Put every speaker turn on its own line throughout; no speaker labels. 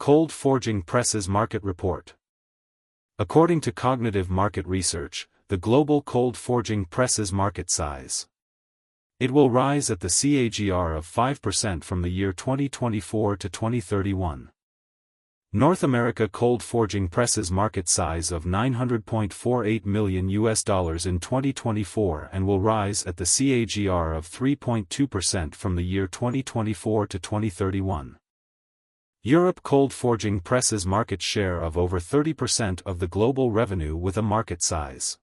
Cold Forging Presses Market Report. According to Cognitive Market Research, the global cold forging presses market size. It will rise at the CAGR of 5% from the year 2024 to 2031. North America cold forging presses market size of $900.48 million in 2024 and will rise at the CAGR of 3.2% from the year 2024 to 2031. Europe cold forging presses market share of over 30% of the global revenue with a market size.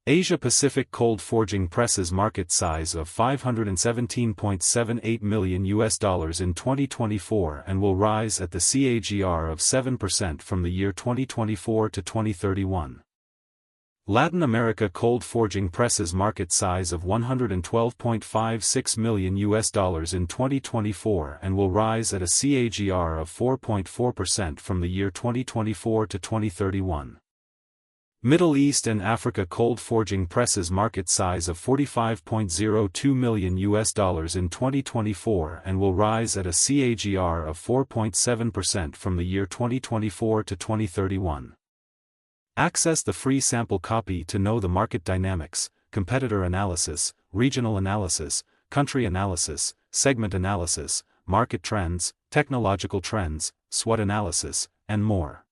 Asia Pacific cold forging presses market size of $517.78 million in 2024 and will rise at the CAGR of 7% from the year 2024 to 2031. Latin America cold forging presses market size of $112.56 million in 2024 and will rise at a CAGR of 4.4% from the year 2024 to 2031. Middle East and Africa cold forging presses market size of $45.02 million in 2024 and will rise at a CAGR of 4.7% from the year 2024 to 2031. Access the free sample copy to know the market dynamics, competitor analysis, regional analysis, country analysis, segment analysis, market trends, technological trends, SWOT analysis, and more.